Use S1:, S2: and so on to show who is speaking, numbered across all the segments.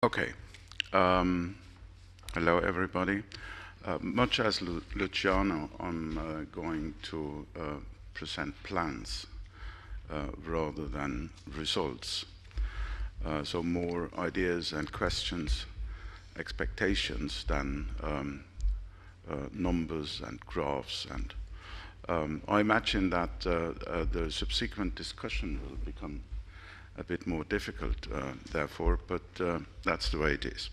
S1: Okay. Um, Hello, everybody. Much as Luciano, I'm going to present plans rather than results. So more ideas and questions, expectations than numbers and graphs. And I imagine that the subsequent discussion will become a bit more difficult, therefore, but that's the way it is.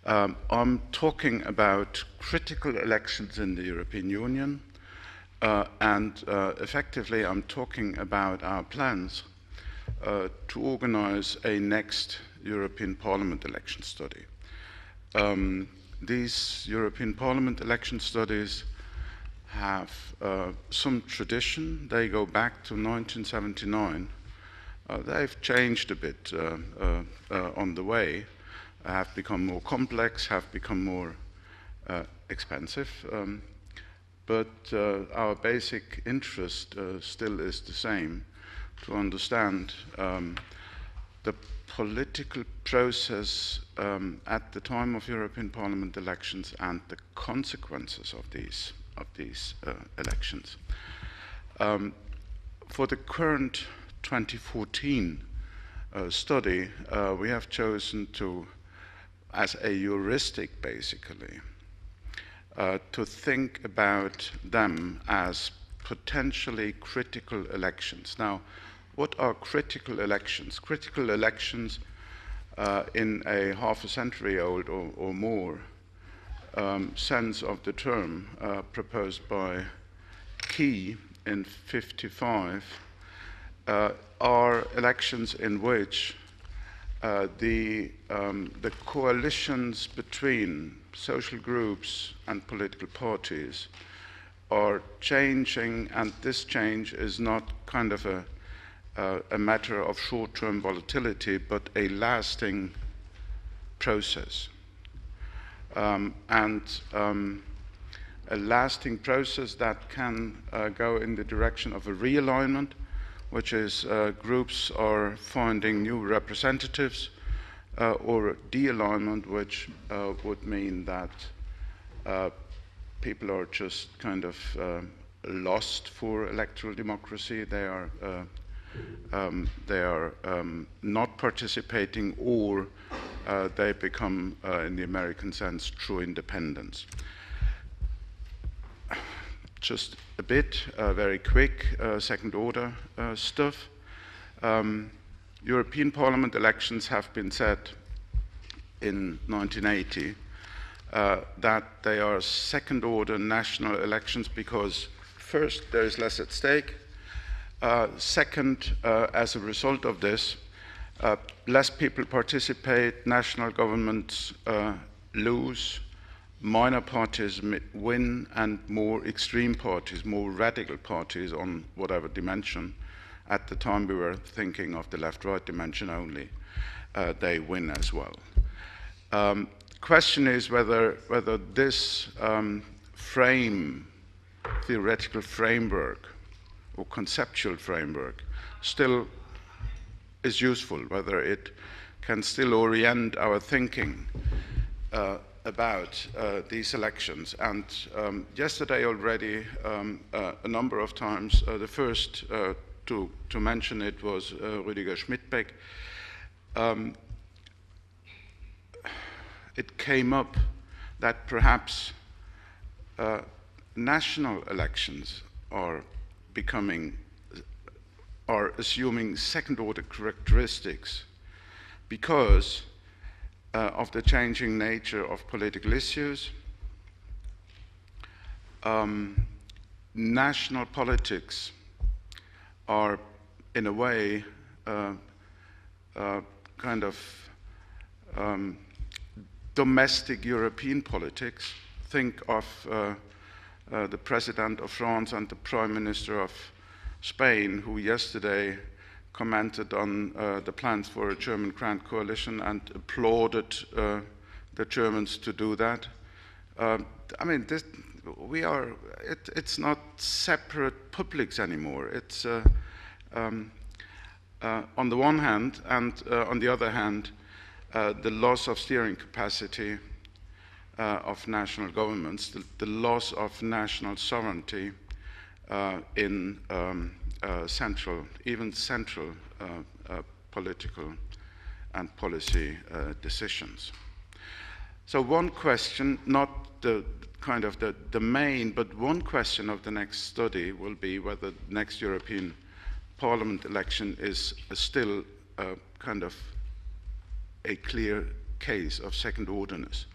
S1: I'm talking about critical elections in the European Union, and effectively I'm talking about our plans to organize a next European Parliament election study. These European Parliament election studies have some tradition. They go back to 1979. They've changed a bit on the way, have become more complex, have become more expensive, but our basic interest still is the same, to understand the political process at the time of European Parliament elections and the consequences of these elections. For the current 2014 study, we have chosen to, as a heuristic basically, to think about them as potentially critical elections. Now, what are critical elections? Critical elections in a half a century old or more sense of the term proposed by Key in 1955 are elections in which the coalitions between social groups and political parties are changing, and this change is not kind of a matter of short-term volatility, but a lasting process. A lasting process that can go in the direction of a realignment, which is groups are finding new representatives, or de-alignment, which would mean that people are just kind of lost for electoral democracy. They are not participating, or they become, in the American sense, true independents. Just a bit, very quick, second order stuff. European Parliament elections have been set in 1980 that they are second order national elections because first, there is less at stake. Second, as a result of this, less people participate, national governments lose, minor parties win, and more extreme parties, more radical parties on whatever dimension. At the time we were thinking of the left-right dimension only, they win as well. Question is whether this theoretical framework or conceptual framework still is useful, whether it can still orient our thinking about these elections. And yesterday already, a number of times, the first to mention it was Rüdiger Schmitt. It came up that perhaps national elections are assuming second-order characteristics because of the changing nature of political issues. National politics are, in a way, kind of domestic European politics. Think of the President of France and the Prime Minister of Spain, who yesterday commented on the plans for a German Grand Coalition and applauded the Germans to do that. I mean, it's not separate publics anymore. It's on the one hand, and on the other hand, the loss of steering capacity of national governments, the loss of national sovereignty in central political and policy decisions. So one question, not the kind of the main, but one question of the next study will be whether the next European Parliament election is still kind of a clear case of second orderness.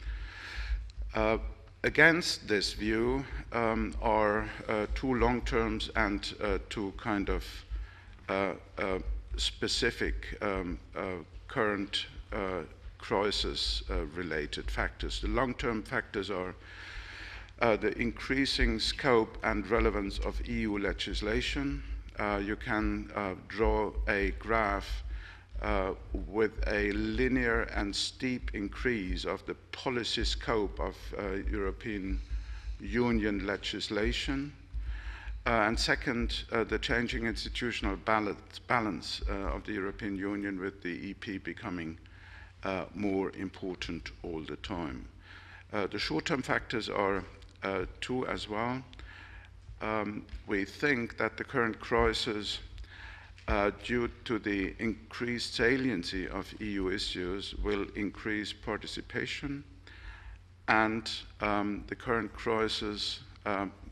S1: Against this view are two long terms and two kind of specific current crisis-related factors. The long-term factors are the increasing scope and relevance of EU legislation. You can draw a graph with a linear and steep increase of the policy scope of European Union legislation. And second, the changing institutional balance of the European Union, with the EP becoming more important all the time. The short-term factors are two as well. We think that the current crisis, due to the increased saliency of EU issues, will increase participation, and the current crisis,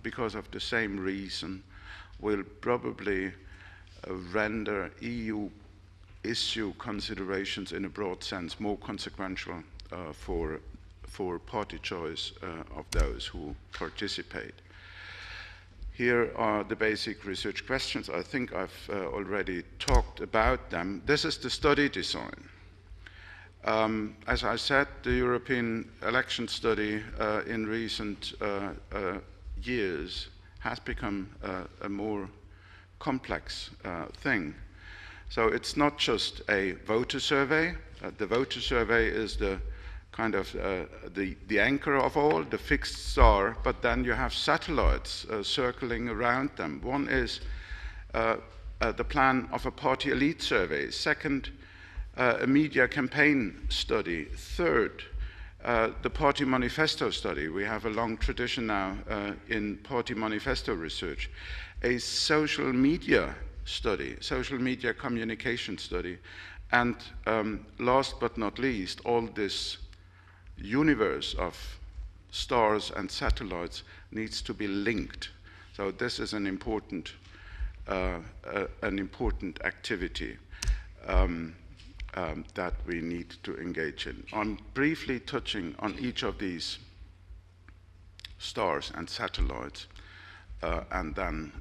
S1: because of the same reason, will probably render EU issue considerations in a broad sense more consequential for party choice of those who participate. Here are the basic research questions. I think I've already talked about them. This is the study design. As I said, the European election study in recent years has become a more complex thing. So it's not just a voter survey. The voter survey is the kind of the anchor of all, the fixed star, but then you have satellites circling around them. One is the plan of a party elite survey. Second, a media campaign study. Third, the party manifesto study. We have a long tradition now in party manifesto research. A social media study, social media communication study. And last but not least, all this universe of stars and satellites needs to be linked. So this is an important activity that we need to engage in. I'm briefly touching on each of these stars and satellites and then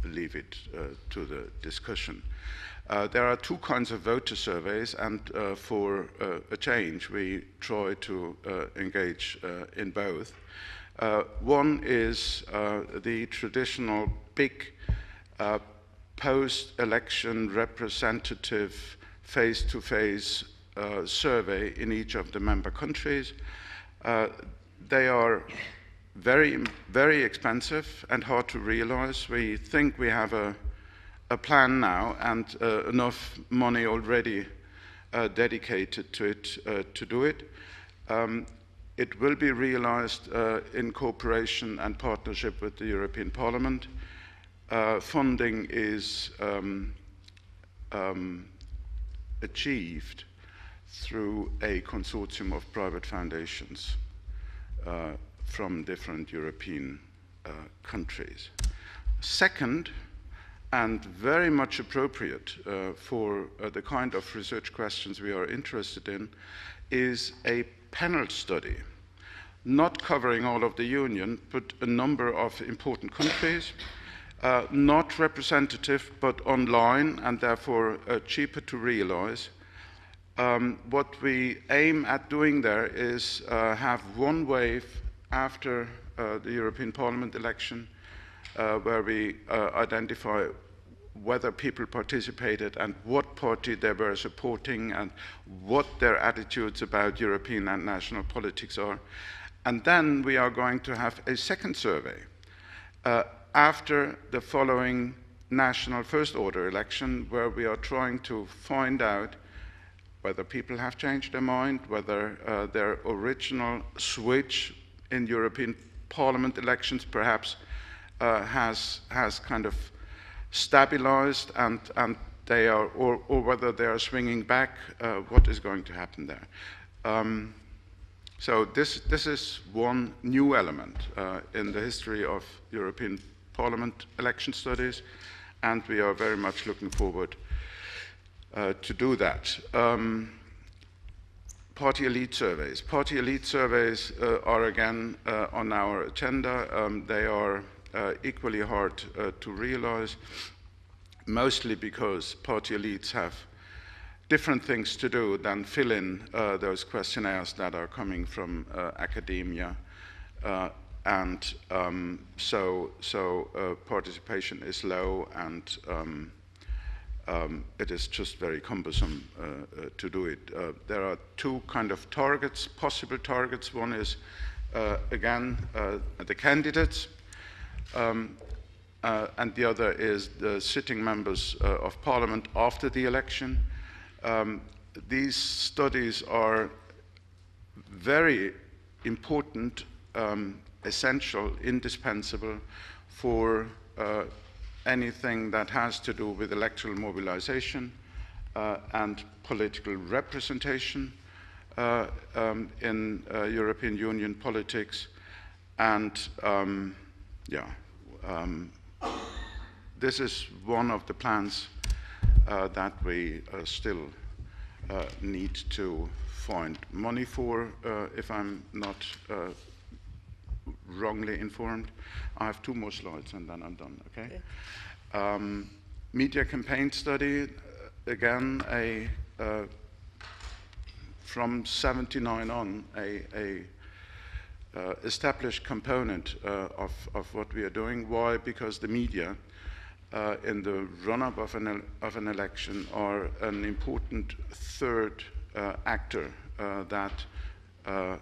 S1: leave it to the discussion. There are two kinds of voter surveys, and for a change, we try to engage in both. One is the traditional big post-election representative face-to-face survey in each of the member countries. They are very, very expensive and hard to realize. We think we have a plan now and enough money already dedicated to it to do it. It will be realized in cooperation and partnership with the European Parliament. Funding is achieved through a consortium of private foundations from different European countries. Second, and very much appropriate for the kind of research questions we are interested in, is a panel study, not covering all of the Union, but a number of important countries, not representative, but online, and therefore cheaper to realize. What we aim at doing there is have one wave after the European Parliament election, where we identify whether people participated and what party they were supporting and what their attitudes about European and national politics are. And then we are going to have a second survey after the following national first order election, where we are trying to find out whether people have changed their mind, whether their original switch in European Parliament elections perhaps has kind of stabilized and they are, or whether they are swinging back, what is going to happen there. So this is one new element in the history of European Parliament election studies, and we are very much looking forward to do that. Party elite surveys. Party elite surveys are again on our agenda. They are equally hard to realize, mostly because party elites have different things to do than fill in those questionnaires that are coming from academia. And so participation is low, and it is just very cumbersome to do it. There are two kind of targets, possible targets. One is, again, the candidates, and the other is the sitting members of parliament after the election. These studies are very important, essential, indispensable for anything that has to do with electoral mobilization and political representation in European Union politics. And this is one of the plans that we still need to find money for, if I'm not wrongly informed. I have 2 more slides and then I'm done, okay? Media campaign study, again, from 79 on, a established component of what we are doing. Why? Because the media in the run-up of an election are an important third actor that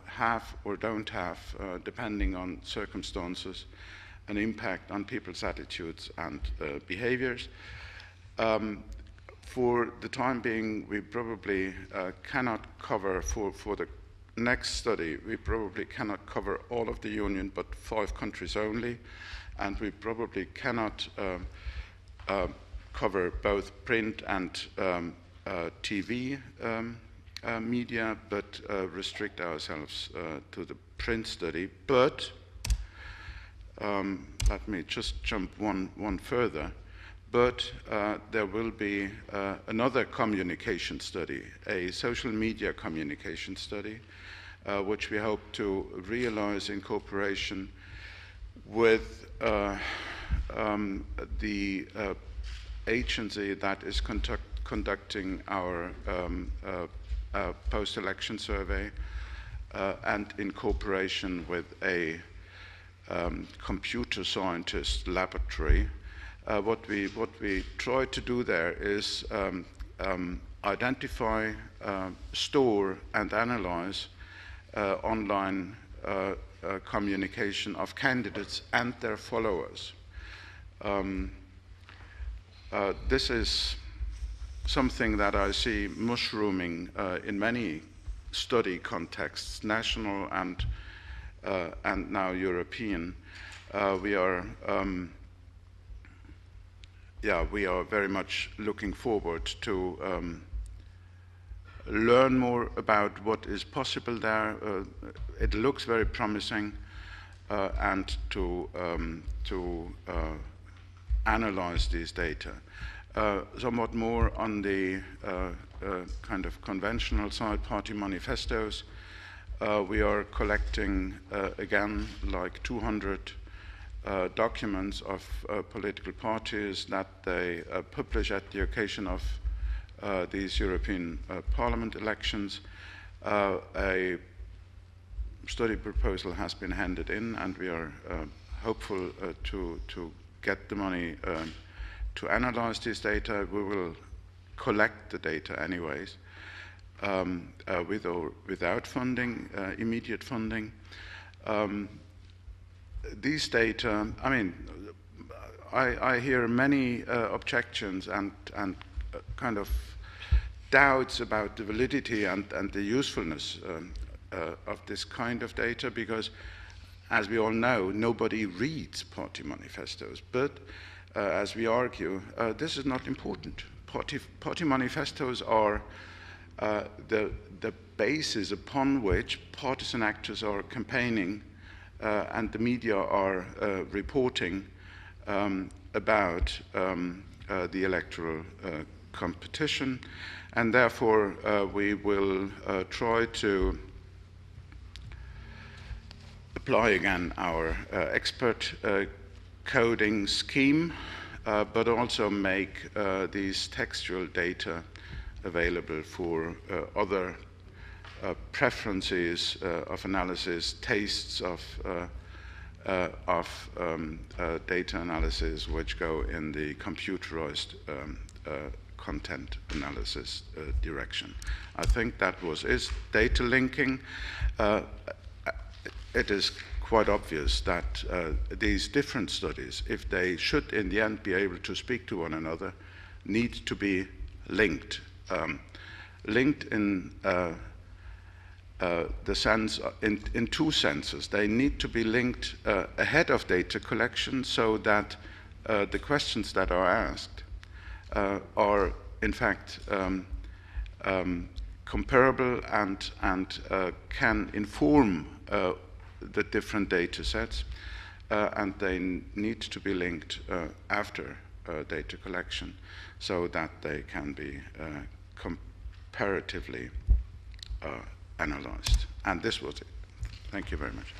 S1: have or don't have, depending on circumstances, an impact on people's attitudes and behaviors. For the time being, we probably cannot cover, for the next study, we probably cannot cover all of the Union, but 5 countries only, and we probably cannot cover both print and TV media, but restrict ourselves to the print study. But let me just jump one further. But there will be another communication study, a social media communication study, which we hope to realize in cooperation with the agency that is conducting our post-election survey, and in cooperation with a computer scientist laboratory. What we try to do there is identify, store, and analyze online communication of candidates and their followers. This is something that I see mushrooming in many study contexts, national and now European. We are very much looking forward to learn more about what is possible there. It looks very promising, and to analyze these data. Somewhat more on the kind of conventional side, party manifestos. We are collecting, again, like 200 documents of political parties that they publish at the occasion of these European Parliament elections. A study proposal has been handed in, and we are hopeful to get the money to analyze this data. We will collect the data anyways, with or without funding, immediate funding. These data, I mean, I hear many objections and kind of doubts about the validity and the usefulness of this kind of data, because, as we all know, nobody reads party manifestos. But as we argue, this is not important. Party manifestos are the basis upon which partisan actors are campaigning and the media are reporting about the electoral competition, and therefore we will try to apply again our expert coding scheme, but also make these textual data available for other preferences of analysis, tastes of data analysis, which go in the computerized content analysis direction. I think that is data linking. It is quite obvious that these different studies, if they should in the end be able to speak to one another, need to be linked. Linked in the sense, in two senses. They need to be linked ahead of data collection, so that the questions that are asked are in fact comparable and can inform the different data sets, and they need to be linked after data collection, so that they can be comparatively analyzed. And this was it. Thank you very much.